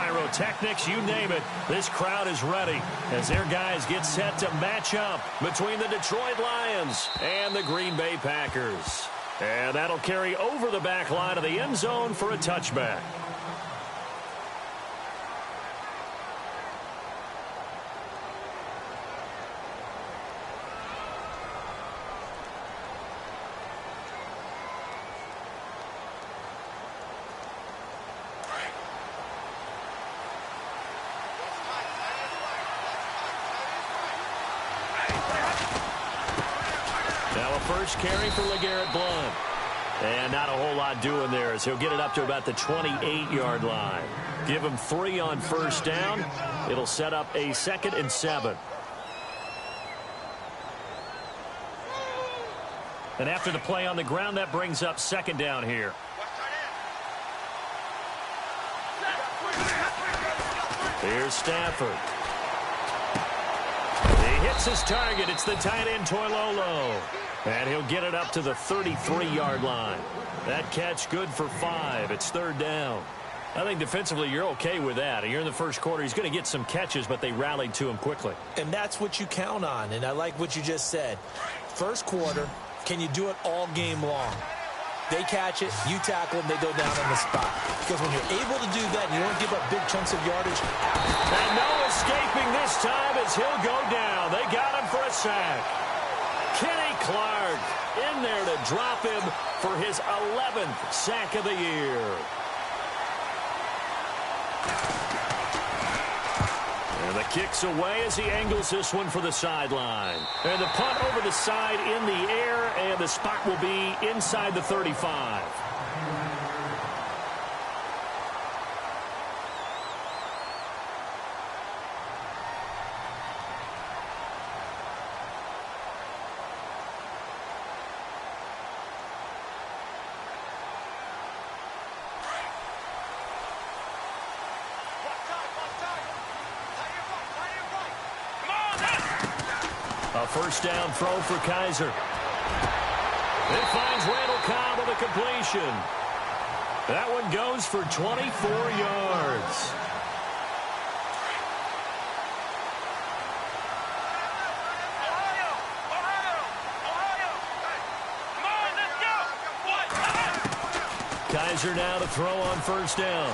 pyrotechnics, you name it. This crowd is ready as their guys get set to match up between the Detroit Lions and the Green Bay Packers. And that'll carry over the back line of the end zone for a touchback. First carry for LeGarrette Blount. And not a whole lot doing there as he'll get it up to about the 28-yard line. Give him 3 on first down. It'll set up a 2nd and 7. And after the play on the ground, that brings up 2nd down here. Here's Stafford. He hits his target. It's the tight end, Toilolo. And he'll get it up to the 33-yard line. That catch good for 5. It's 3rd down. I think defensively you're okay with that. You're in the first quarter. He's going to get some catches, but they rallied to him quickly. And that's what you count on, and I like what you just said. First quarter, can you do it all game long? They catch it, you tackle them, they go down on the spot. Because when you're able to do that, and you don't give up big chunks of yardage. And no escaping this time as he'll go down. They got him for a sack. Kenny Clark in there to drop him for his 11th sack of the year. And the kick's away as he angles this one for the sideline. And the punt over the side in the air, and the spot will be inside the 35. A first down throw for Kaiser. It finds Randall Cobb with a completion. That one goes for 24 yards. Kaiser now to throw on first down.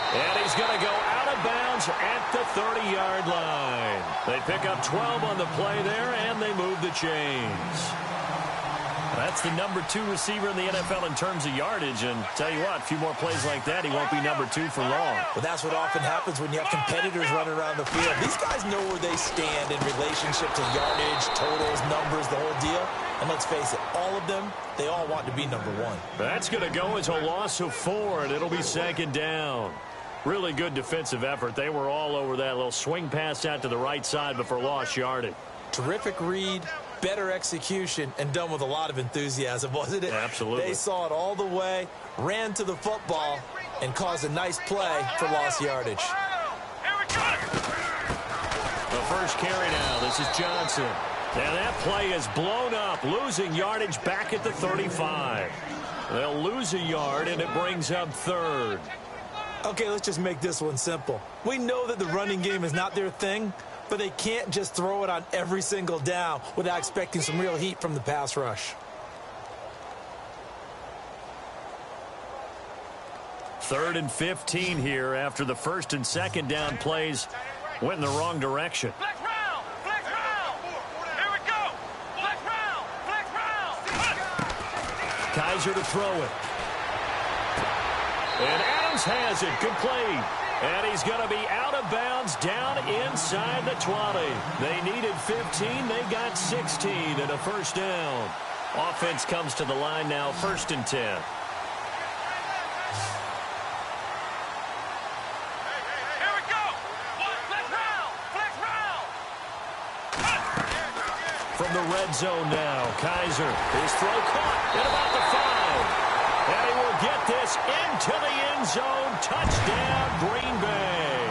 And he's going to go out of bounds at the 30-yard line. They pick up 12 on the play there, and they move the chains. That's the number 2 receiver in the NFL in terms of yardage. And tell you what, a few more plays like that, he won't be number 2 for long. Well, that's what often happens when you have competitors running around the field. These guys know where they stand in relationship to yardage, totals, numbers, the whole deal. And let's face it, all of them, they all want to be number 1. That's going to go as a loss of 4, and it'll be 2nd down. Really good defensive effort. They were all over that little swing pass out to the right side, but for lost yardage. Terrific read, better execution, and done with a lot of enthusiasm, wasn't it? Absolutely. They saw it all the way, ran to the football, and caused a nice play for lost yardage. The first carry now. This is Johnson. And that play is blown up, losing yardage back at the 35. They'll lose a yard, and it brings up 3rd. Okay, let's just make this one simple. We know that the running game is not their thing, but they can't just throw it on every single down without expecting some real heat from the pass rush. 3rd and 15 here after the 1st and 2nd down plays went in the wrong direction. Flex round! Flex round! Here we go! Flex round! Flex round! Kaiser to throw it. And Adams has it complete. And he's going to be out of bounds down inside the 20. They needed 15. They got 16 and a first down. Offense comes to the line now, 1st and 10. Here we go! Flex round! Flex round! From the red zone now, Kaiser. His throw caught at about the 5. And he will get this into the end zone. Touchdown, Green Bay.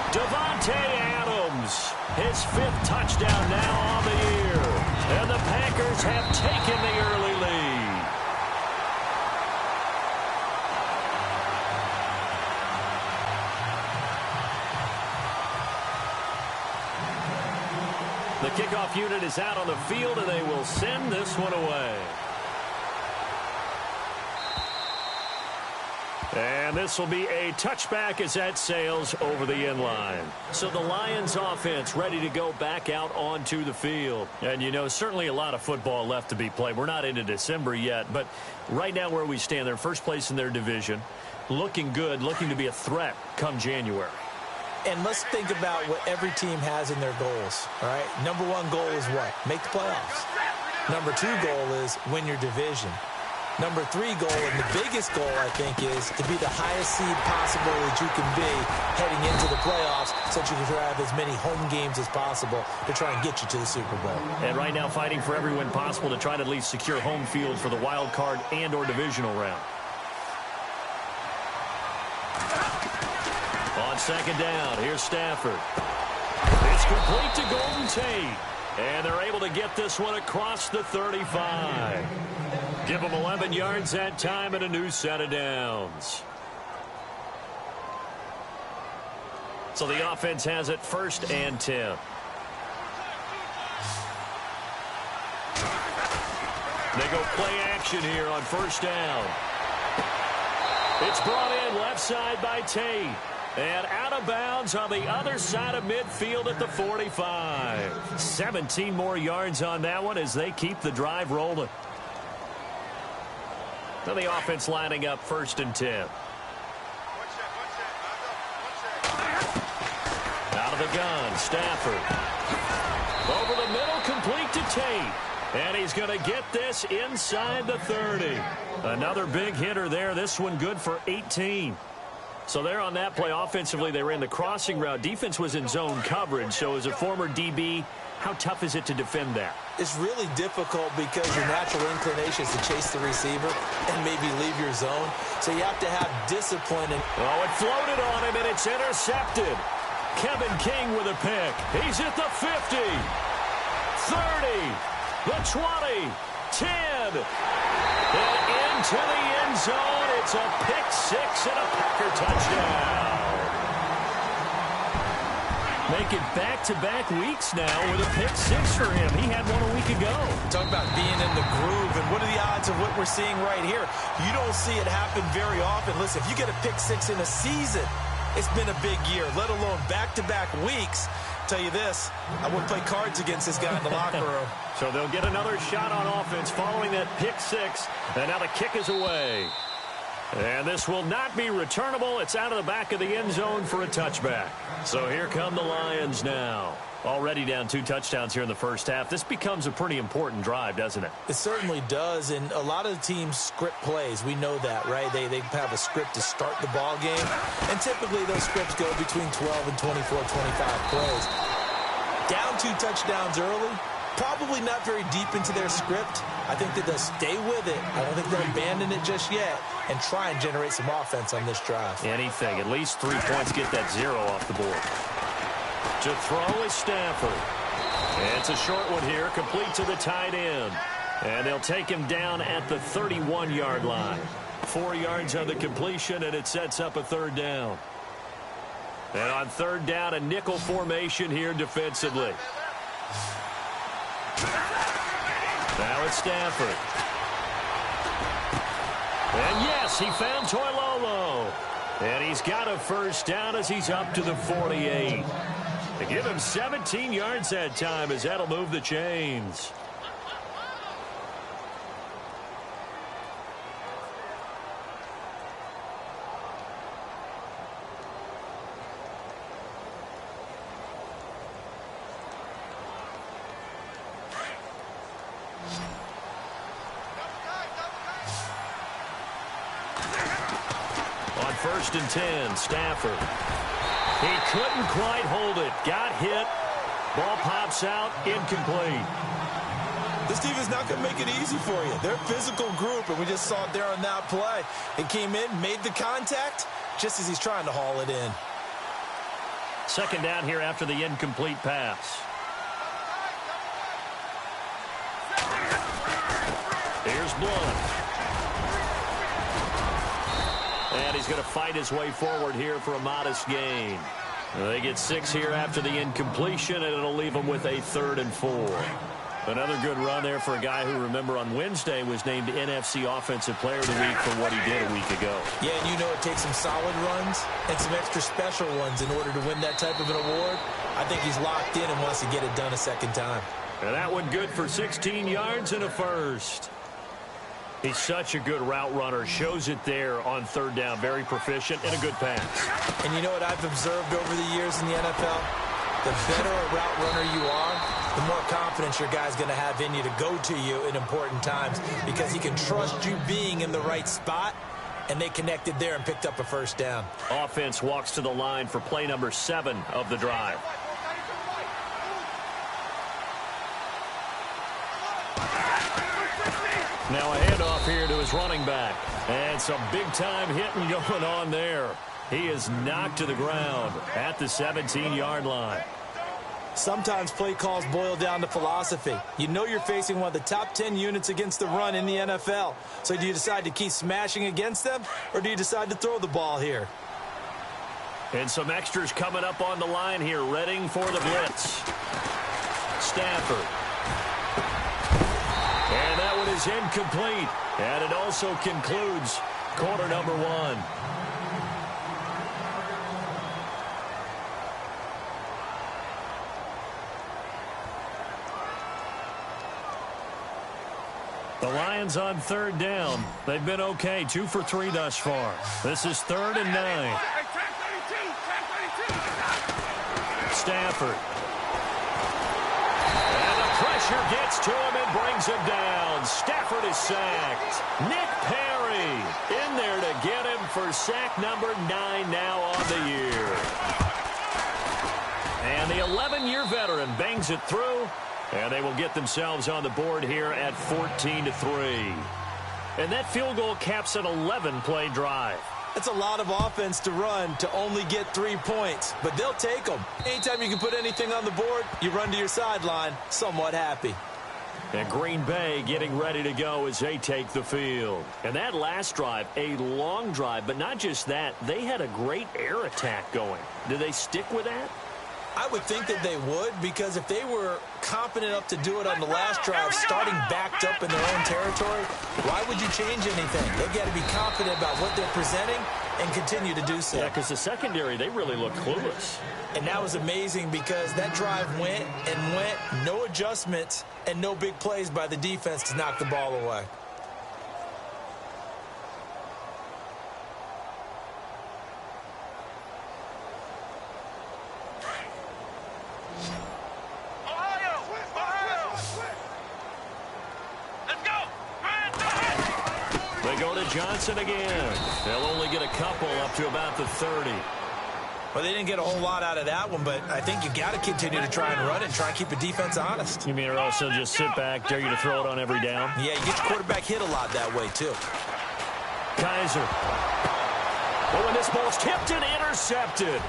Davante Adams, his 5th touchdown now on the year. And the Packers have taken the early lead. The kickoff unit is out on the field, and they will send this one away. And this will be a touchback as that sails over the end line. So the Lions offense ready to go back out onto the field. And, you know, certainly a lot of football left to be played. We're not into December yet, but right now where we stand, they're first place in their division. Looking good, looking to be a threat come January. And let's think about what every team has in their goals, all right? Number one goal is what? Make the playoffs. Number two goal is win your division. Number three goal, and the biggest goal, I think, is to be the highest seed possible that you can be heading into the playoffs so that you can have as many home games as possible to try and get you to the Super Bowl. And right now fighting for every win possible to try to at least secure home field for the wild card and or divisional round. On second down, here's Stafford. It's complete to Golden Tate. And they're able to get this one across the 35. Give them 11 yards that time and a new set of downs. So the offense has it 1st and 10. They go play action here on 1st down. It's brought in left side by Tate. And out of bounds on the other side of midfield at the 45. 17 more yards on that one as they keep the drive rolling. Now the offense lining up 1st and 10. Out of the gun, Stafford. Over the middle, complete to Tate. And he's going to get this inside the 30. Another big hitter there. This one good for 18. So there on that play, offensively, they ran the crossing route. Defense was in zone coverage. So as a former DB, how tough is it to defend that? It's really difficult because your natural inclination is to chase the receiver and maybe leave your zone. So you have to have discipline. Oh, it floated on him, and it's intercepted. Kevin King with a pick. He's at the 50, 30, the 20, 10. And into the end zone. It's a pick six and a Packer touchdown. Make it back-to-back weeks now with a pick six for him. He had one a week ago. Talk about being in the groove, and what are the odds of what we're seeing right here? You don't see it happen very often. Listen, if you get a pick six in a season, it's been a big year, let alone back-to-back weeks. Tell you this, I wouldn't play cards against this guy in the locker room. So they'll get another shot on offense following that pick six, and now the kick is away. And this will not be returnable. It's out of the back of the end zone for a touchback. So here come the Lions now. Already down 2 touchdowns here in the first half. This becomes a pretty important drive, doesn't it? It certainly does, and a lot of the teams script plays. We know that, right? They have a script to start the ball game, and typically those scripts go between 12 and 24, 25 plays. Down 2 touchdowns early, probably not very deep into their script. I think that they'll stay with it. I don't think they'll abandon it just yet and try and generate some offense on this drive. Anything. At least 3 points, get that 0 off the board. To throw is Stafford. And it's a short one here, complete to the tight end. And they'll take him down at the 31-yard line. 4 yards on the completion, and it sets up a 3rd down. And on 3rd down, a nickel formation here defensively. Now it's Stafford. And yes, he found Toilolo. And he's got a 1st down as he's up to the 48. They give him 17 yards that time as that'll move the chains. On 1st and 10, Stafford. He couldn't quite hold it. Got hit. Ball pops out. Incomplete. This team is not going to make it easy for you. They're a physical group, and we just saw it there on that play. It came in, made the contact, just as he's trying to haul it in. 2nd down here after the incomplete pass. Here's Blunt. And he's going to fight his way forward here for a modest gain. They get 6 here after the incompletion, and it'll leave them with a 3rd and 4. Another good run there for a guy who, remember, on Wednesday was named NFC Offensive Player of the Week for what he did a week ago. Yeah, and you know it takes some solid runs and some extra special ones in order to win that type of an award. I think he's locked in and wants to get it done a second time. And that one good for 16 yards and a first. He's such a good route runner. Shows it there on 3rd down. Very proficient and a good pass. And you know what I've observed over the years in the NFL? The better a route runner you are, the more confidence your guy's going to have in you to go to you in important times because he can trust you being in the right spot, and they connected there and picked up a first down. Offense walks to the line for play number 7 of the drive. Now a handoff here to his running back. And some big-time hitting going on there. He is knocked to the ground at the 17-yard line. Sometimes play calls boil down to philosophy. You know you're facing one of the top 10 units against the run in the NFL. So do you decide to keep smashing against them, or do you decide to throw the ball here? And some extras coming up on the line here, readying for the blitz. Stafford. And that one is incomplete. And it also concludes quarter number 1. The Lions on 3rd down. They've been okay, 2 for 3 thus far. This is 3rd and 9. Stafford. And the pressure gets to him and brings him down. Stafford is sacked. Nick Perry in there to get him for sack number 9 now on the year. And the 11-year veteran bangs it through. And they will get themselves on the board here at 14-3. And that field goal caps an 11-play drive. It's a lot of offense to run to only get 3 points, but they'll take them. Anytime you can put anything on the board, you run to your sideline somewhat happy. And Green Bay getting ready to go as they take the field. And that last drive, a long drive, but not just that. They had a great air attack going. Do they stick with that? I would think that they would, because if they were confident enough to do it on the last drive, starting backed up in their own territory, why would you change anything? They've got to be confident about what they're presenting and continue to do so. Yeah, because the secondary, they really look clueless. And that was amazing because that drive went and went, no adjustments and no big plays by the defense to knock the ball away. Johnson again. They'll only get a couple up to about the 30. Well, they didn't get a whole lot out of that one, but I think you got to continue to try and run it and try and keep the defense honest. You mean or also just sit back, dare you to throw it on every down? Yeah, you get your quarterback hit a lot that way, too. Kaiser. Oh, and this ball's tipped and intercepted.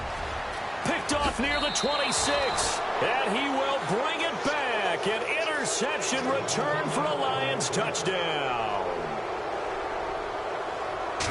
Picked off near the 26. And he will bring it back. An interception return for a Lions touchdown.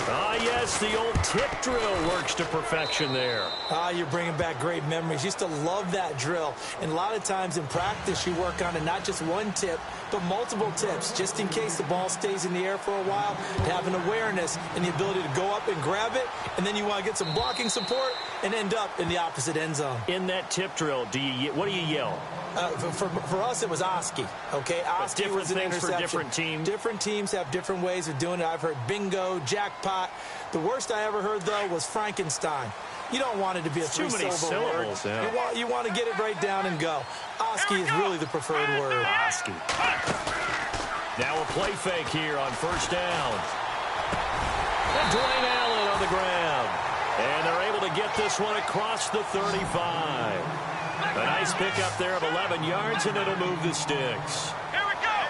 Ah, yes, the old tip drill works to perfection there. Ah, you're bringing back great memories. Used to love that drill. And a lot of times in practice, you work on it, not just one tip, but multiple tips, just in case the ball stays in the air for a while, to have an awareness and the ability to go up and grab it, and then you want to get some blocking support and end up in the opposite end zone. In that tip drill, what do you yell? For us, it was Oski. Okay, Oski was an interception. For different teams. Different teams have different ways of doing it. I've heard bingo, jackpot. The worst I ever heard, though, was Frankenstein. You don't want it to be a three-syllable word. Yeah. You want to get it right down and go. Oski is really the preferred word. Oski. Now a play fake here on first down. And Dwayne Allen on the ground. And they're able to get this one across the 35. A nice pickup there of 11 yards, and it'll move the sticks. Here we go.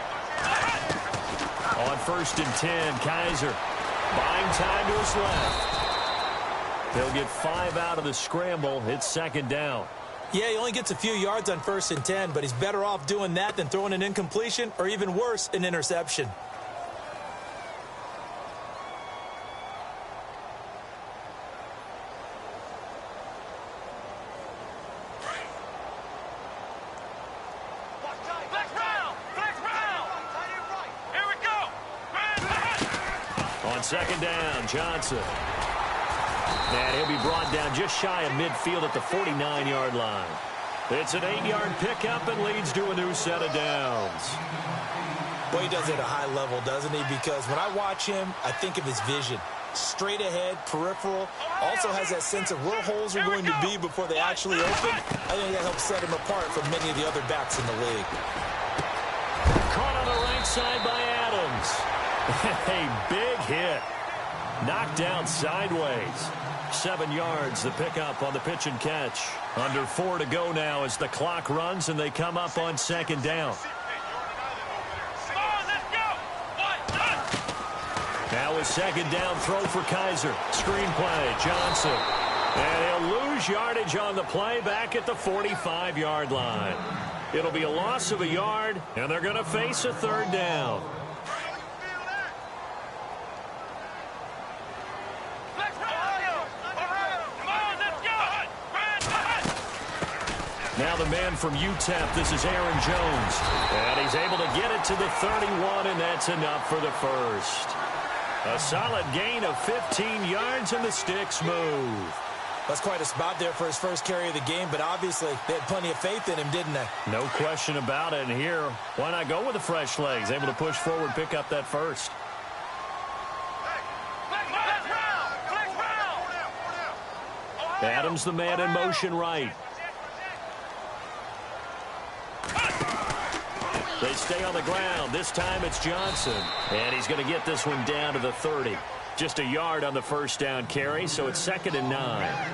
On first and 10, Kaiser buying time to his left. They'll get 5 out of the scramble. It's second down. Yeah, he only gets a few yards on first and 10, but he's better off doing that than throwing an incompletion or even worse, an interception. On second down, Johnson. And he'll be brought down just shy of midfield at the 49-yard line. It's an 8-yard pickup and leads to a new set of downs. Well, he does it at a high level, doesn't he? Because when I watch him, I think of his vision. Straight ahead, peripheral. Also has that sense of where holes are going to be before they actually open. I think that helps set him apart from many of the other backs in the league. Caught on the right side by Adams. A big hit. Knocked down sideways. 7 yards, the pickup on the pitch and catch. Under 4 to go now as the clock runs and they come up on second down. Now a second down throw for Kaiser. Screen play, Johnson. And he'll lose yardage on the play back at the 45-yard line. It'll be a loss of a yard, and they're going to face a third down. Now the man from UTEP, this is Aaron Jones. And he's able to get it to the 31, and that's enough for the first. A solid gain of 15 yards, and the sticks move. That's quite a spot there for his first carry of the game, but obviously they had plenty of faith in him, didn't they? No question about it. And here, why not go with the fresh legs? Able to push forward, pick up that first. Adams, the man in motion right. They stay on the ground. This time it's Johnson. And he's going to get this one down to the 30. Just a yard on the first down carry, so it's 2nd and 9.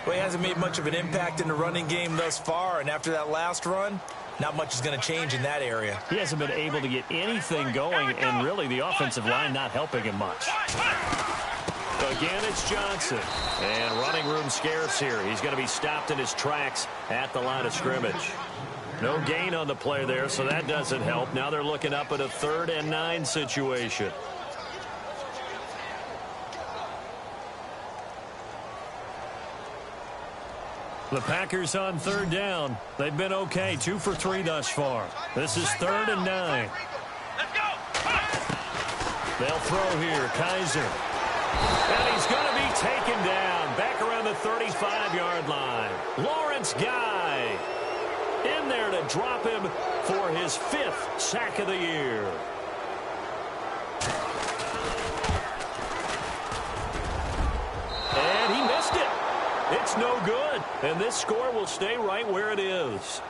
Well, he hasn't made much of an impact in the running game thus far, and after that last run, not much is going to change in that area. He hasn't been able to get anything going, and really the offensive line not helping him much. Again, it's Johnson. And running room scarce here. He's going to be stopped in his tracks at the line of scrimmage. No gain on the play there, so that doesn't help. Now they're looking up at a 3rd and 9 situation. The Packers on 3rd down. They've been okay, 2 for 3 thus far. This is 3rd and 9. They'll throw here, Kaiser. And he's going to be taken down back around the 35-yard line. Lawrence Guy in there to drop him for his 5th sack of the year. And he missed it. It's no good. And this score will stay right where it is.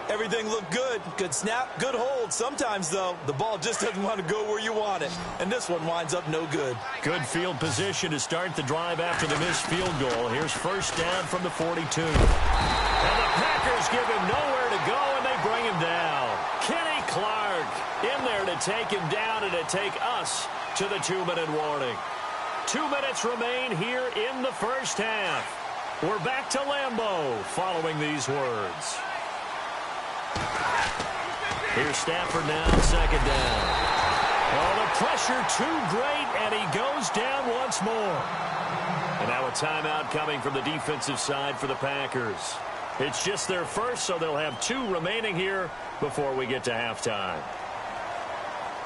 Everything looked good. Good snap, good hold. Sometimes, though, the ball just doesn't want to go where you want it. And this one winds up no good. Good field position to start the drive after the missed field goal. Here's first down from the 42. And the Packers give him nowhere to go, and they bring him down. Kenny Clark in there to take him down and to take us to the 2-minute warning. 2 minutes remain here in the first half. We're back to Lambeau following these words. Here's Stafford now, 2nd down. Oh, the pressure too great, and he goes down once more. And now a timeout coming from the defensive side for the Packers. It's just their first, so they'll have 2 remaining here before we get to halftime.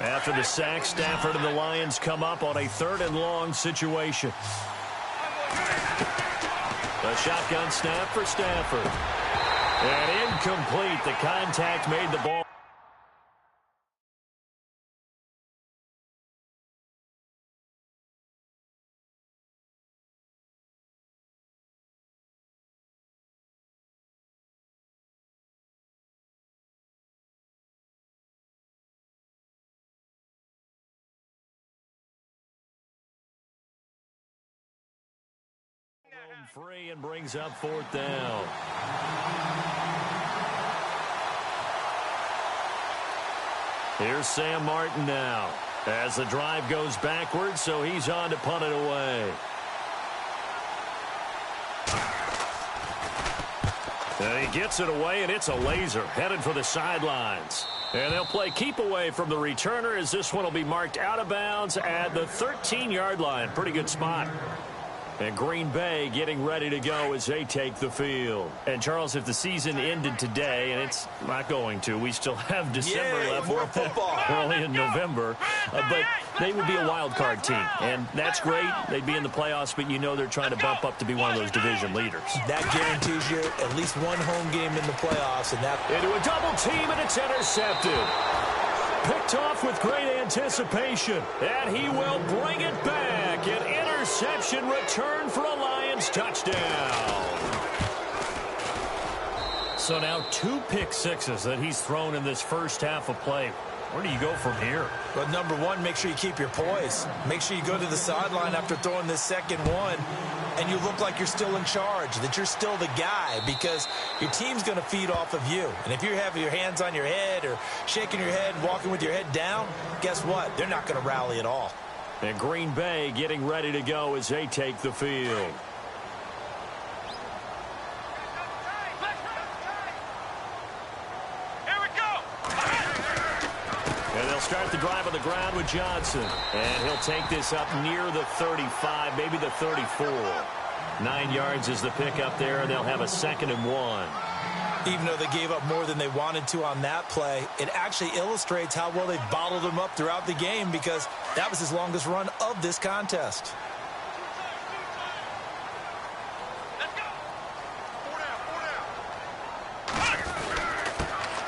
After the sack, Stafford and the Lions come up on a 3rd and long situation. A shotgun snap for Stafford. And incomplete. The contact made the ball. Free and brings up 4th down. Here's Sam Martin now as the drive goes backwards, so he's on to punt it away. And he gets it away, and it's a laser headed for the sidelines. And they'll play keep away from the returner as this one will be marked out of bounds at the 13-yard line. Pretty good spot. And Green Bay getting ready to go as they take the field. And, Charles, if the season ended today, and it's not going to, we still have December left. More football. We're only in November. But they would be a wild card team. And that's great. They'd be in the playoffs, but you know they're trying to bump up to be one of those division leaders. That guarantees you at least one home game in the playoffs. And that into a double team, and it's intercepted. Picked off with great anticipation. And he will bring it back. An interception return for a Lions touchdown. So now 2 pick sixes that he's thrown in this first half of play. Where do you go from here? Well, number one, make sure you keep your poise. Make sure you go to the sideline after throwing this second one, and you look like you're still in charge, that you're still the guy, because your team's going to feed off of you. And if you have your hands on your head or shaking your head, walking with your head down, guess what? They're not going to rally at all. And Green Bay getting ready to go as they take the field. Start the drive on the ground with Johnson. And he'll take this up near the 35, maybe the 34. 9 yards is the pickup there, and they'll have a 2nd and 1. Even though they gave up more than they wanted to on that play, it actually illustrates how well they've bottled them up throughout the game, because that was his longest run of this contest.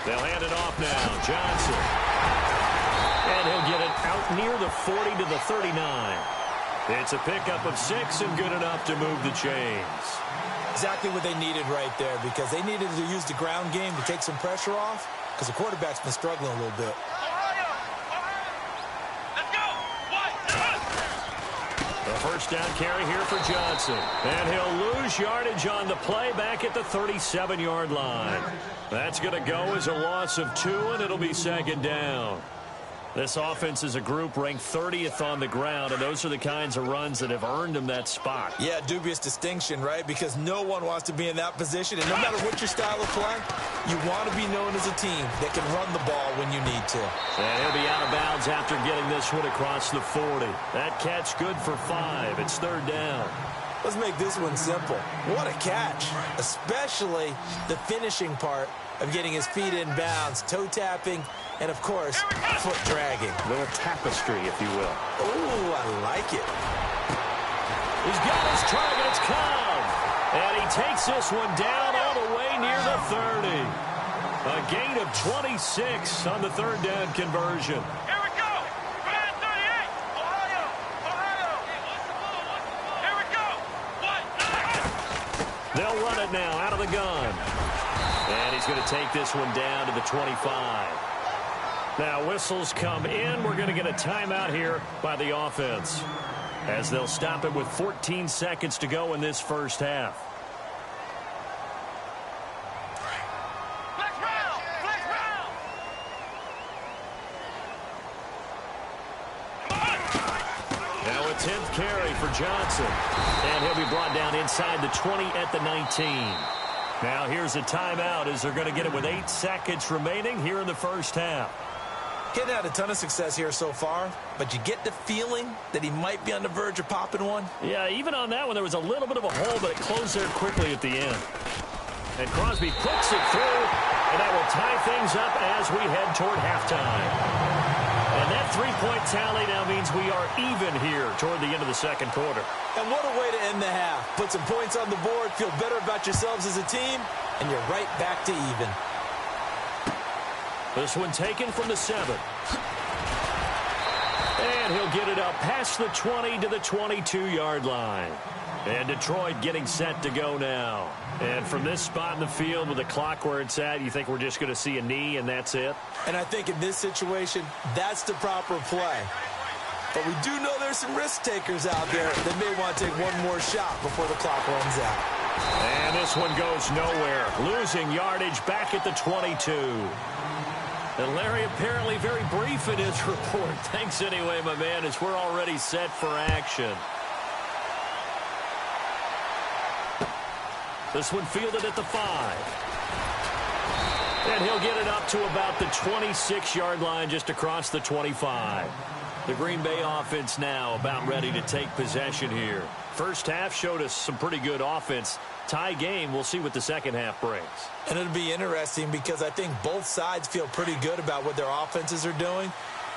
They'll hand it off now. Johnson. And he'll get it out near the 40 to the 39. It's a pickup of 6 and good enough to move the chains. Exactly what they needed right there, because they needed to use the ground game to take some pressure off, because the quarterback's been struggling a little bit. The first down carry here for Johnson. And he'll lose yardage on the play back at the 37-yard line. That's going to go as a loss of 2, and it'll be 2nd down. This offense is a group ranked 30th on the ground, and those are the kinds of runs that have earned them that spot. Yeah, dubious distinction, right? Because no one wants to be in that position, and no matter what your style of play, you want to be known as a team that can run the ball when you need to. And he'll be out of bounds after getting this one across the 40. That catch good for 5. It's 3rd down. Let's make this one simple. What a catch, especially the finishing part of getting his feet in bounds, toe tapping, and, of course, foot dragging. A little tapestry, if you will. Oh, I like it. He's got his target. It's Cobb. And he takes this one down all the way near the 30. A gain of 26 on the 3rd down conversion. Here we go. Command 38. Ohio. Here we go. They'll run it now out of the gun. And he's going to take this one down to the 25. Now whistles come in. We're going to get a timeout here by the offense, as they'll stop it with 14 seconds to go in this first half. Flex round. Now a 10th carry for Johnson. And he'll be brought down inside the 20 at the 19. Now here's a timeout as they're going to get it with 8 seconds remaining here in the first half. Getting had a ton of success here so far, but you get the feeling that he might be on the verge of popping one. Yeah, even on that one, there was a little bit of a hole, but it closed there quickly at the end. And Crosby puts it through, and that will tie things up as we head toward halftime. And that 3-point tally now means we are even here toward the end of the second quarter. And what a way to end the half. Put some points on the board, feel better about yourselves as a team, and you're right back to even. This one taken from the 7. And he'll get it up past the 20 to the 22-yard line. And Detroit getting set to go now. And from this spot in the field with the clock where it's at, you think we're just going to see a knee and that's it? And I think in this situation, that's the proper play. But we do know there's some risk takers out there that may want to take one more shot before the clock runs out. And this one goes nowhere. Losing yardage back at the 22. And Larry apparently very brief in his report. Thanks anyway, my man, as we're already set for action. This one fielded at the 5. And he'll get it up to about the 26-yard line, just across the 25. The Green Bay offense now about ready to take possession here. First half showed us some pretty good offense. Tie game, we'll see what the second half brings. And it'll be interesting because I think both sides feel pretty good about what their offenses are doing.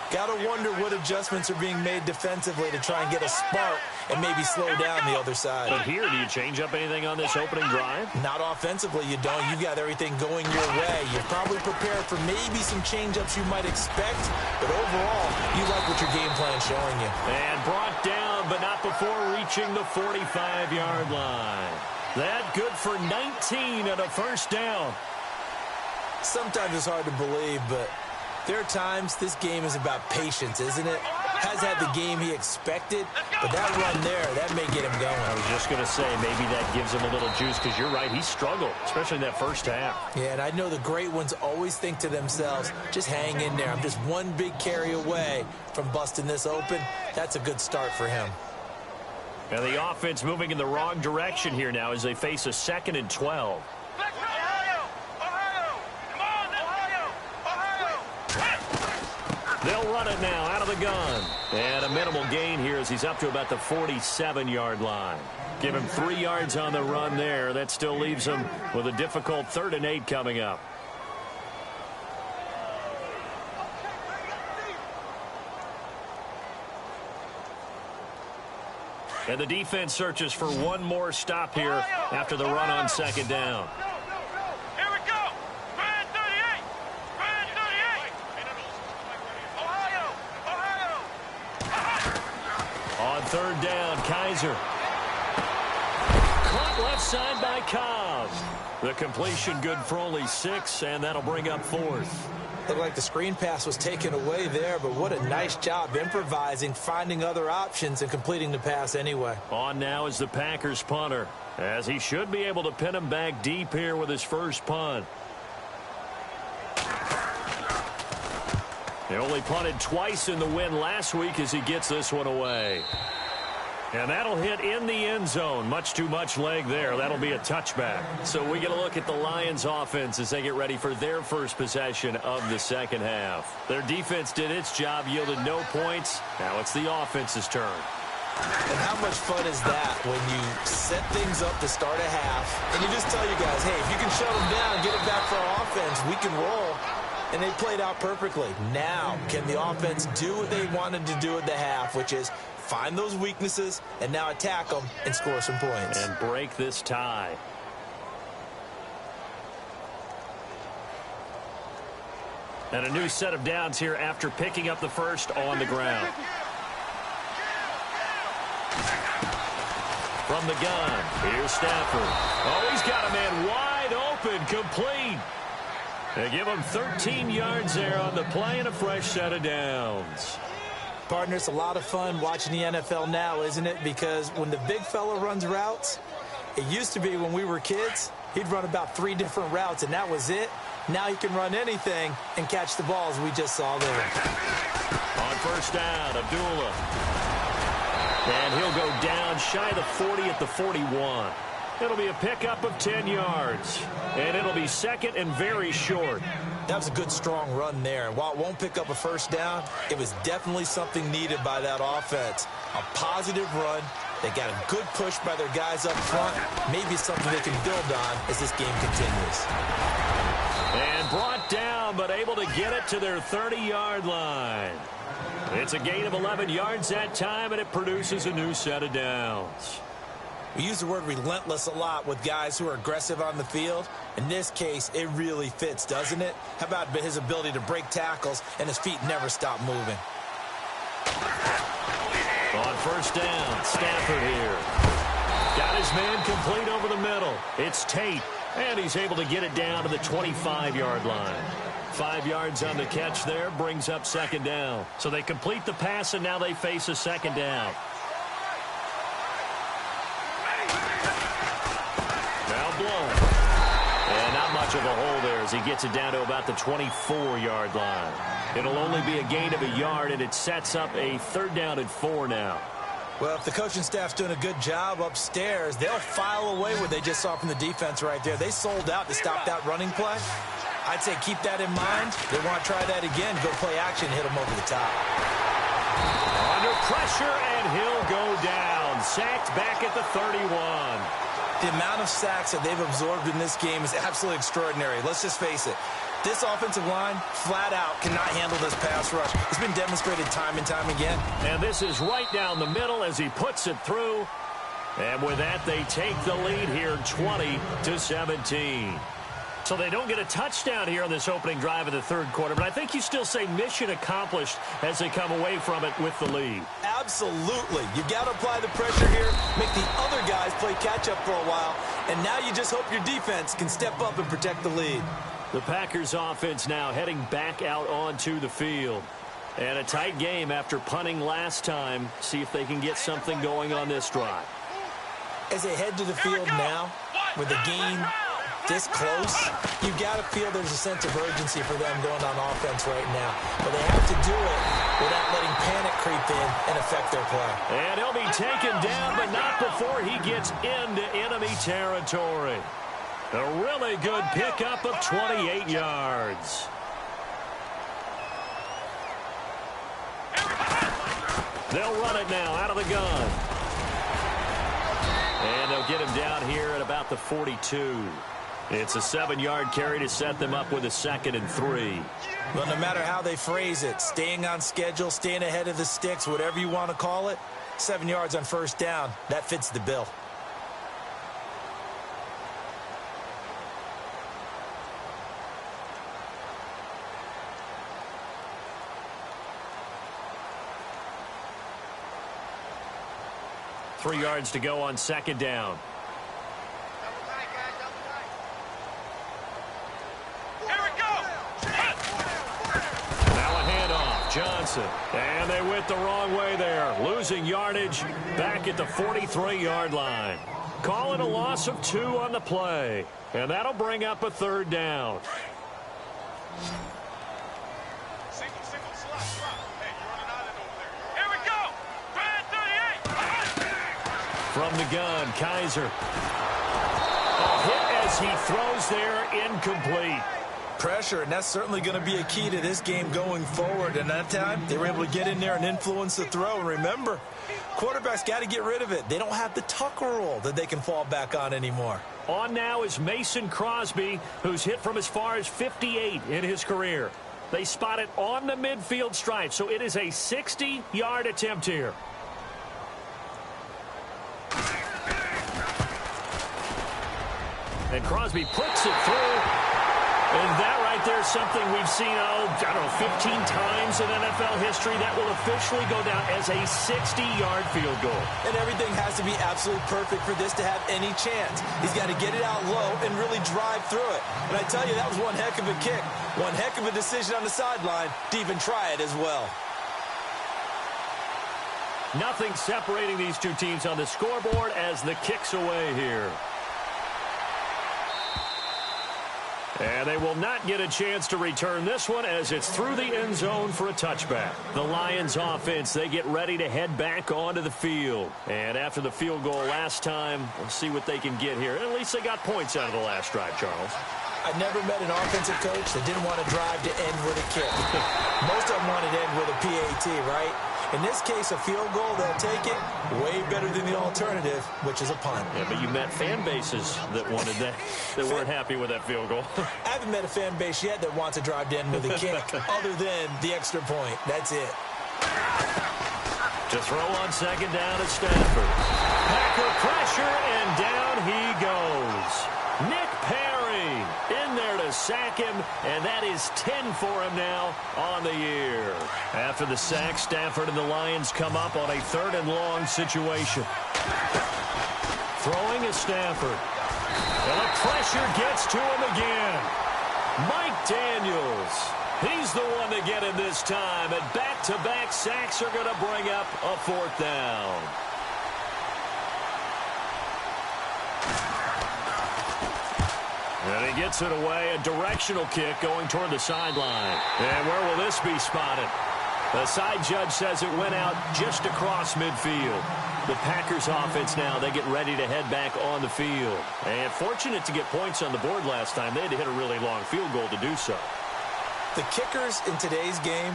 Got to wonder what adjustments are being made defensively to try and get a spark and maybe slow down the other side. But here, do you change up anything on this opening drive? Not offensively, you don't. You got everything going your way. You're probably prepared for maybe some change-ups you might expect, but overall, you like what your game plan's showing you. And brought down, but not before reaching the 45-yard line. That good for 19 and a first down. Sometimes it's hard to believe, but there are times this game is about patience, isn't it? Has had the game he expected, but that run there, that may get him going. I was just going to say, maybe that gives him a little juice, because you're right, he struggled, especially in that first half. Yeah, and I know the great ones always think to themselves, just hang in there. I'm just one big carry away from busting this open. That's a good start for him. And the offense moving in the wrong direction here now as they face a 2nd and 12. They'll run it now out of the gun. And a minimal gain here as he's up to about the 47-yard line. Give him 3 yards on the run there. That still leaves him with a difficult 3rd and 8 coming up. And the defense searches for one more stop here after the run on 2nd down. Here we go. Brand 38. Brand 38. Ohio. On 3rd down, Kaiser. Caught left side by Cobb. The completion good for only 6, and that'll bring up 4th. Looked like the screen pass was taken away there, but what a nice job improvising, finding other options, and completing the pass anyway. On now is the Packers punter, as he should be able to pin him back deep here with his first punt. He only punted twice in the win last week as he gets this one away. And that'll hit in the end zone. Much too much leg there. That'll be a touchback. So we get a look at the Lions offense as they get ready for their first possession of the second half. Their defense did its job, yielded no points. Now it's the offense's turn. And how much fun is that when you set things up to start a half and you just tell you guys, hey, if you can shut them down, get it back for our offense, we can roll. And they played out perfectly. Now, can the offense do what they wanted to do at the half, which is find those weaknesses and now attack them and score some points. And break this tie. And a new set of downs here after picking up the first on the ground. From the gun, here's Stafford. Oh, he's got a man wide open, complete. They give him 13 yards there on the play and a fresh set of downs. Partner, it's a lot of fun watching the NFL now, isn't it? Because when the big fella runs routes, it used to be when we were kids, he'd run about 3 different routes, and that was it. Now he can run anything and catch the balls we just saw there. On first down, Abdullah. And he'll go down shy of the 40 at the 41. It'll be a pickup of 10 yards. And it'll be 2nd and very short. That was a good, strong run there. And while it won't pick up a first down, it was definitely something needed by that offense. A positive run. They got a good push by their guys up front. Maybe something they can build on as this game continues. And brought down, but able to get it to their 30-yard line. It's a gain of 11 yards that time, and it produces a new set of downs. We use the word relentless a lot with guys who are aggressive on the field. In this case, it really fits, doesn't it? How about his ability to break tackles and his feet never stop moving? On first down, Stafford here. Got his man complete over the middle. It's Tate, and he's able to get it down to the 25-yard line. 5 yards on the catch there, brings up 2nd down. So they complete the pass, and now they face a 2nd down. Now blown. And not much of a hole there as he gets it down to about the 24-yard line. It'll only be a gain of a yard, and it sets up a 3rd down and 4 now. Well, if the coaching staff's doing a good job upstairs, they'll file away what they just saw from the defense right there. They sold out to stop that running play. I'd say keep that in mind. They want to try that again, go play action, hit them over the top. Under pressure, and he'll go down. down, sacked back at the 31. The amount of sacks that they've absorbed in this game is absolutely extraordinary. Let's just face it. This offensive line, flat out, cannot handle this pass rush. It's been demonstrated time and time again. And this is right down the middle as he puts it through. And with that, they take the lead here 20-17. So they don't get a touchdown here on this opening drive of the third quarter, but I think you still say mission accomplished as they come away from it with the lead. Absolutely. You've got to apply the pressure here, make the other guys play catch-up for a while, and now you just hope your defense can step up and protect the lead. The Packers offense now heading back out onto the field. And a tight game after punting last time. See if they can get something going on this drive. As they head to the field now, with the game this close, you've got to feel there's a sense of urgency for them going on offense right now. But they have to do it without letting panic creep in and affect their play. And he'll be taken down, but not before he gets into enemy territory. A really good pickup of 28 yards. They'll run it now out of the gun. And they'll get him down here at about the 42. It's a 7-yard carry to set them up with a 2nd and 3. Well, no matter how they phrase it, staying on schedule, staying ahead of the sticks, whatever you want to call it, 7 yards on first down, that fits the bill. Three yards to go on 2nd down. Here we go. Now a handoff. Johnson. And they went the wrong way there. Losing yardage back at the 43-yard line. Call it a loss of 2 on the play. And that'll bring up a 3rd down. From the gun, Kaiser. A hit as he throws there, incomplete. Pressure, and that's certainly going to be a key to this game going forward. And that time, they were able to get in there and influence the throw. And remember, quarterbacks got to get rid of it. They don't have the Tucker rule that they can fall back on anymore. On now is Mason Crosby, who's hit from as far as 58 in his career. They spot it on the midfield stripe, so it is a 60-yard attempt here. And Crosby puts it through. And that right there is something we've seen, I don't know, 15 times in NFL history. That will officially go down as a 60-yard field goal. And everything has to be absolutely perfect for this to have any chance. He's got to get it out low and really drive through it. And I tell you, that was one heck of a kick. One heck of a decision on the sideline to even try it as well. Nothing separating these two teams on the scoreboard as the kick's away here. And they will not get a chance to return this one as it's through the end zone for a touchback. The Lions offense, they get ready to head back onto the field. And after the field goal last time, we'll see what they can get here. At least they got points out of the last drive, Charles. I've never met an offensive coach that didn't want to drive to end with a kick. Most of them wanted to end with a PAT, right? In this case, a field goal, they'll take it way better than the alternative, which is a punt. Yeah, but you met fan bases that wanted that, that weren't happy with that field goal. I haven't met a fan base yet that wants to drive to end with a kick other than the extra point. That's it. To throw on 2nd down at Stafford. Packer pressure, and down he goes. Nick Perry in there to sack him, and that is 10 for him now on the year. After the sack, Stafford and the Lions come up on a 3rd and long situation. Throwing is Stafford. And the pressure gets to him again. Mike Daniels. He's the one to get him this time, and back-to-back sacks are going to bring up a 4th down. And he gets it away, a directional kick going toward the sideline. And where will this be spotted? The side judge says it went out just across midfield. The Packers offense now, they get ready to head back on the field. And fortunate to get points on the board last time. They had to hit a really long field goal to do so. The kickers in today's game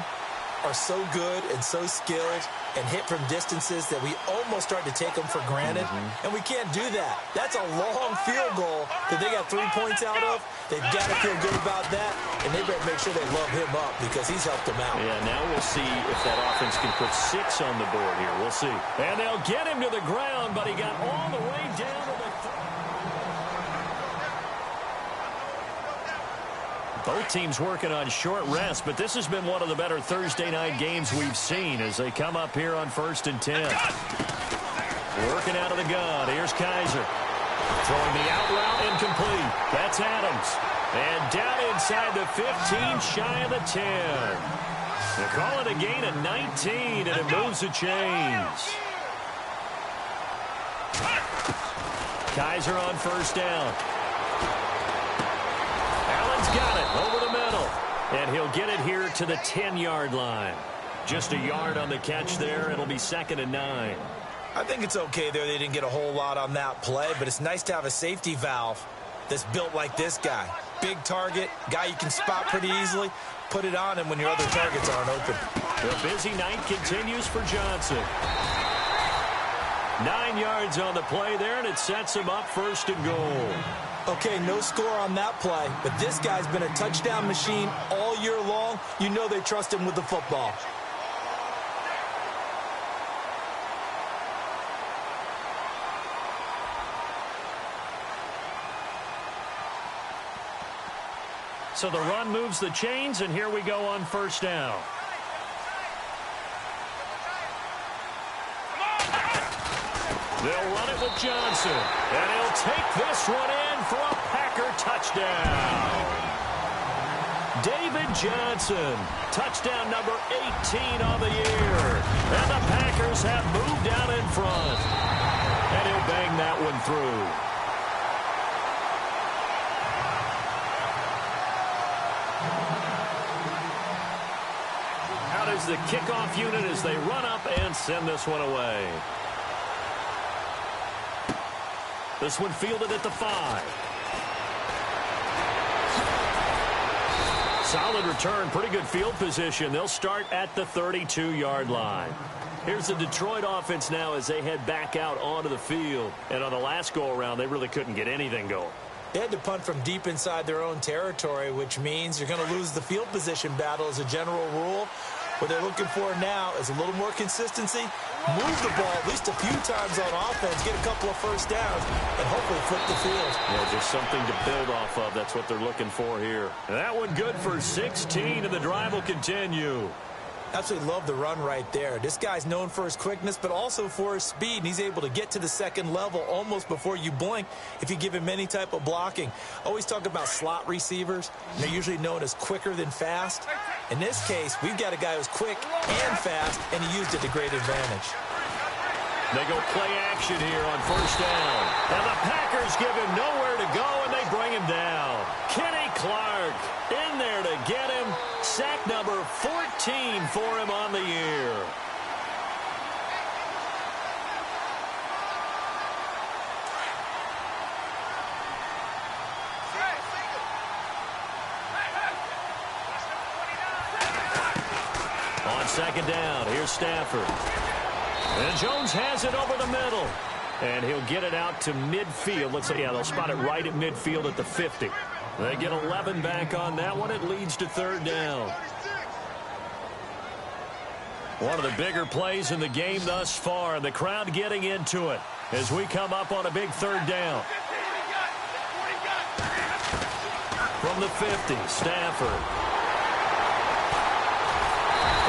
are so good and so skilled and hit from distances that we almost start to take them for granted, and we can't do that. That's a long field goal that they got 3 points out of. They've got to feel good about that, and they better make sure they love him up because he's helped them out. Yeah, now we'll see if that offense can put 6 on the board here. We'll see. And they'll get him to the ground, but he got all the way down to the Both teams working on short rest, but this has been one of the better Thursday night games we've seen as they come up here on 1st and 10. Working out of the gun. Here's Kaiser. Throwing the out route incomplete. That's Adams. And down inside the 15, shy of the 10. They call it a gain of 19, and it moves the chains. Kaiser on 1st down. Got it over the middle, and he'll get it here to the 10-yard line. Just a yard on the catch there. It'll be 2nd and 9. I think it's okay there. They didn't get a whole lot on that play, but it's nice to have a safety valve that's built like this guy. Big target, guy you can spot pretty easily. Put it on him when your other targets aren't open. The busy night continues for Johnson. 9 yards on the play there, and it sets him up 1st and goal. Okay, no score on that play, but this guy's been a touchdown machine all year long. You know they trust him with the football. So the run moves the chains, and here we go on 1st down. They'll run it with Johnson, and he'll take this one in for a Packer touchdown. David Johnson, touchdown number 18 on the year. And the Packers have moved out in front. And he'll bang that one through. Out is the kickoff unit as they run up and send this one away. This one fielded at the 5. Solid return, pretty good field position. They'll start at the 32-yard line. Here's the Detroit offense now as they head back out onto the field. And on the last go-around, they really couldn't get anything going. They had to punt from deep inside their own territory, which means you're going to lose the field position battle as a general rule. What they're looking for now is a little more consistency, move the ball at least a few times on offense, get a couple of 1st downs, and hopefully flip the field. Yeah, just something to build off of. That's what they're looking for here. And that one good for 16, and the drive will continue. Absolutely love the run right there. This guy's known for his quickness, but also for his speed, and he's able to get to the 2nd level almost before you blink if you give him any type of blocking. Always talk about slot receivers, and they're usually known as quicker than fast. In this case, we've got a guy who's quick and fast, and he used it to great advantage. They go play action here on 1st down. And the Packers give him nowhere to go, and they bring him down. Kenny Clark in there to get him. Sack number 14 for him on the year. On 2nd down, here's Stafford. And Jones has it over the middle. And he'll get it out to midfield. Let's say, yeah, they'll spot it right at midfield at the 50. They get 11 back on that one. It leads to 3rd down. One of the bigger plays in the game thus far. And the crowd getting into it as we come up on a big 3rd down. From the 50, Stafford.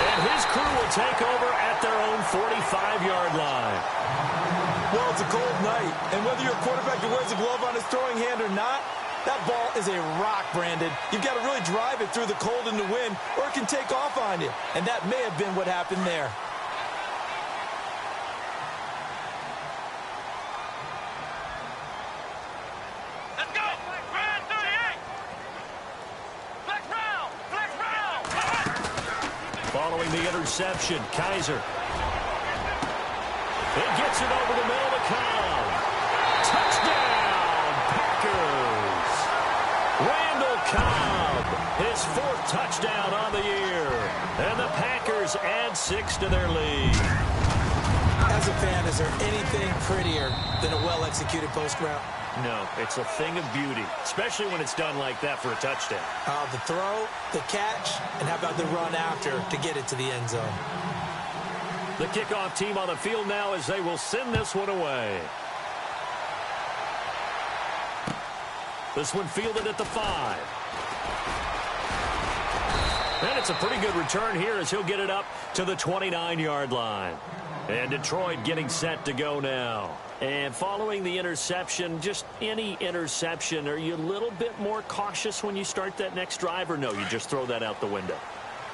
And his crew will take over at their own 45-yard line. Well, it's a cold night, and whether you're a quarterback who wears a glove on his throwing hand or not, that ball is a rock, Brandon. You've got to really drive it through the cold and the wind, or it can take off on you. And that may have been what happened there. Let's go! Red 38! Flex round! Flex round! Following the interception, Kaiser. He gets it over the middle to Cobb. Touchdown, Packers! Randall Cobb, his 4th touchdown on the year. And the Packers add 6 to their lead. As a fan, is there anything prettier than a well-executed post route? No, it's a thing of beauty, especially when it's done like that for a touchdown. The throw, the catch, and how about the run after to get it to the end zone? The kickoff team on the field now as they will send this one away. This one fielded at the 5. And it's a pretty good return here as he'll get it up to the 29-yard line. And Detroit getting set to go now. And following the interception, just any interception, are you a little bit more cautious when you start that next drive, or no, you just throw that out the window?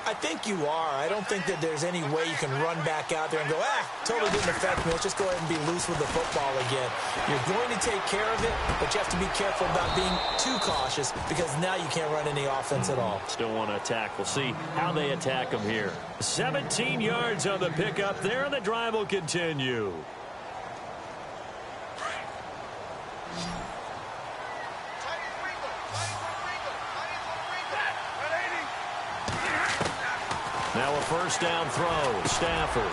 I think you are. I don't think that there's any way you can run back out there and go, totally didn't affect me. Let's just go ahead and be loose with the football again. You're going to take care of it, but you have to be careful about being too cautious because now you can't run any offense at all. Still want to attack. We'll see how they attack them here. 17 yards on the pickup there, and the drive will continue. Now a first down throw. Stafford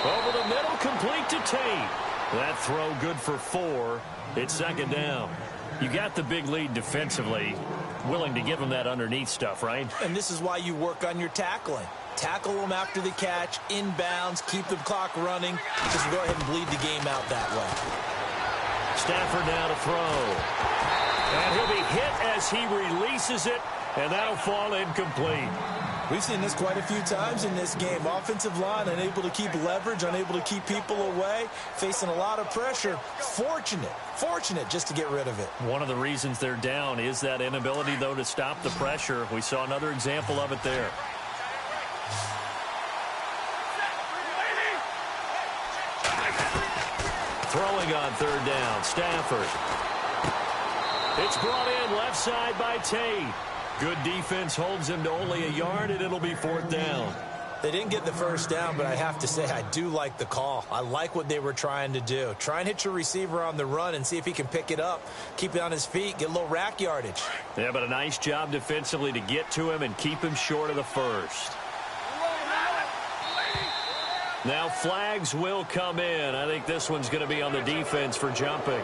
over the middle, complete to Tate. That throw good for 4. It's 2nd down. You got the big lead defensively. Willing to give them that underneath stuff, right? And this is why you work on your tackling. Tackle them after the catch, inbounds, keep the clock running. Just go ahead and bleed the game out that way. Stafford now to throw. And he'll be hit as he releases it, and that'll fall incomplete. We've seen this quite a few times in this game. Offensive line unable to keep leverage, unable to keep people away, facing a lot of pressure. Fortunate just to get rid of it. One of the reasons they're down is that inability, though, to stop the pressure. We saw another example of it there. Throwing on 3rd down, Stafford. It's brought in left side by Tate. Good defense holds him to only a yard, and it'll be 4th down. They didn't get the first down, but I have to say I do like the call. I like what they were trying to do. Try and hit your receiver on the run and see if he can pick it up, keep it on his feet, get a little rack yardage. Yeah, but a nice job defensively to get to him and keep him short of the first. Now flags will come in. I think this one's going to be on the defense for jumping.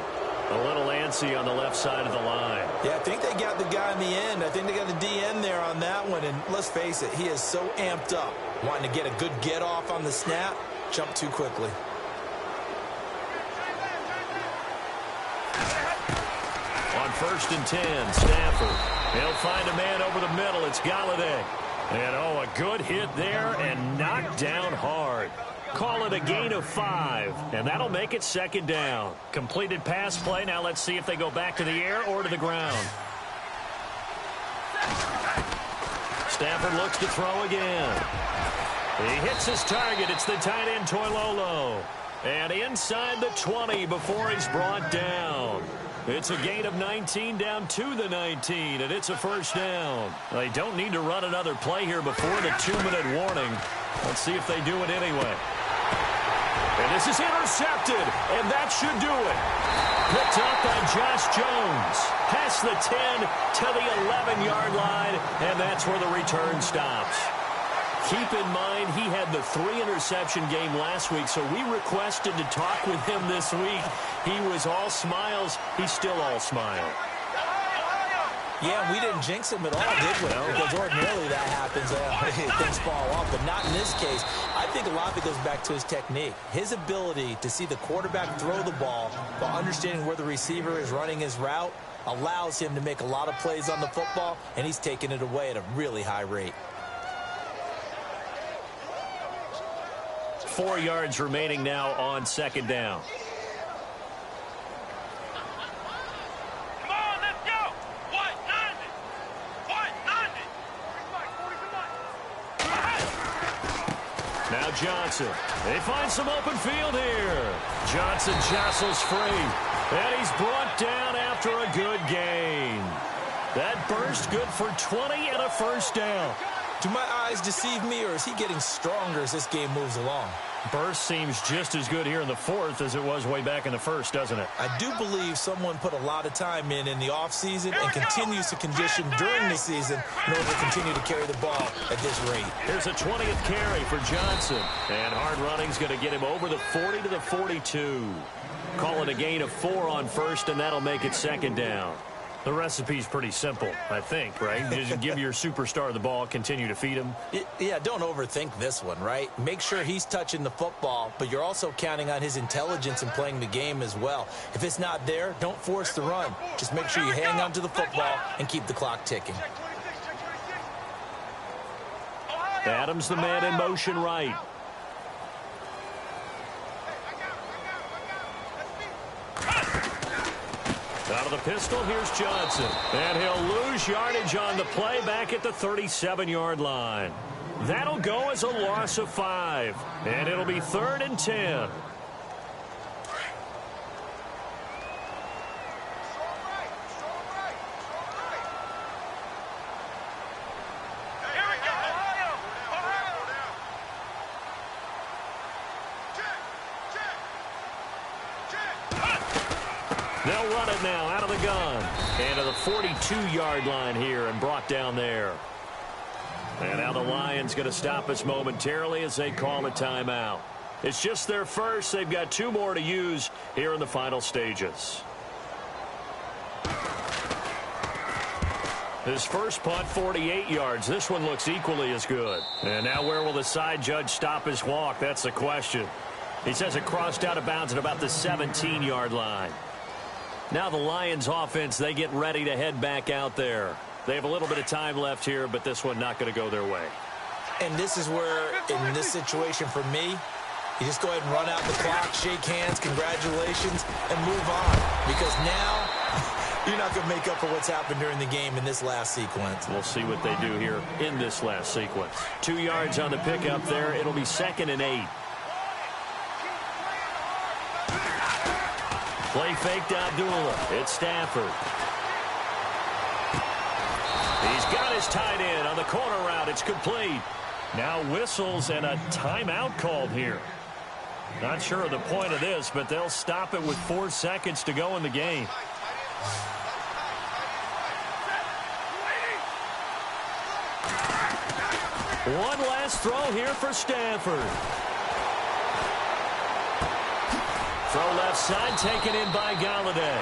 A little antsy on the left side of the line. Yeah, I think they got the guy in the end. I think they got the DN there on that one. And let's face it, he is so amped up. Wanting to get a good get off on the snap, jump too quickly. On 1st and 10, Stafford. He'll find a man over the middle. It's Galladay. And, a good hit there and knocked down hard. Call it a gain of 5, and that'll make it 2nd down. Completed pass play. Now let's see if they go back to the air or to the ground. Stafford looks to throw again. He hits his target. It's the tight end, Toilolo. And inside the 20 before he's brought down. It's a gain of 19 down to the 19, and it's a 1st down. They don't need to run another play here before the 2-minute warning. Let's see if they do it anyway. And this is intercepted, and that should do it. Picked up by Josh Jones. Past the 10 to the 11-yard line, and that's where the return stops. Keep in mind, he had the 3-interception game last week, so we requested to talk with him this week. He was all smiles. He's still all smile. Yeah, we didn't jinx him at all, did we? No. Because ordinarily that happens. Things fall off, but not in this case. I think a lot of it goes back to his technique. His ability to see the quarterback throw the ball while understanding where the receiver is running his route allows him to make a lot of plays on the football, and he's taking it away at a really high rate. 4 yards remaining now on 2nd down. Now Johnson. They find some open field here. Johnson jostles free. And he's brought down after a good gain. That burst good for 20 and a 1st down. Do my eyes deceive me, or is he getting stronger as this game moves along? Burst seems just as good here in the fourth as it was way back in the first, doesn't it? I do believe someone put a lot of time in the offseason and continues to condition during the season in order to continue to carry the ball at this rate. Here's a 20th carry for Johnson. And hard running's going to get him over the 40 to the 42. Call it a gain of 4 on first, and that'll make it second down. The recipe's pretty simple, I think, right? Just give your superstar the ball, continue to feed him. Yeah, don't overthink this one, right? Make sure he's touching the football, but you're also counting on his intelligence in playing the game as well. If it's not there, don't force the run. Just make sure you hang on to the football and keep the clock ticking. Adams, the man in motion right. Out of the pistol, here's Johnson. And he'll lose yardage on the play back at the 37-yard line. That'll go as a loss of 5. And it'll be 3rd and 10. They'll run it now out of the gun. And to the 42-yard line here and brought down there. And now the Lions going to stop us momentarily as they call a timeout. It's just their first. They've got 2 more to use here in the final stages. His first punt, 48 yards. This one looks equally as good. And now where will the side judge stop his walk? That's the question. He says it crossed out of bounds at about the 17-yard line. Now the Lions offense, they get ready to head back out there. They have a little bit of time left here, but this one not going to go their way. And this is where, in this situation for me, you just go ahead and run out the clock, shake hands, congratulations, and move on. Because now you're not going to make up for what's happened during the game in this last sequence. We'll see what they do here in this last sequence. 2 yards on the pickup there. It'll be 2nd and 8. Play fake to Abdullah. It's Stafford. He's got his tight end on the corner route. It's complete. Now whistles and a timeout called here. Not sure of the point of this, but they'll stop it with 4 seconds to go in the game. One last throw here for Stafford. Throw left side taken in by Galladay.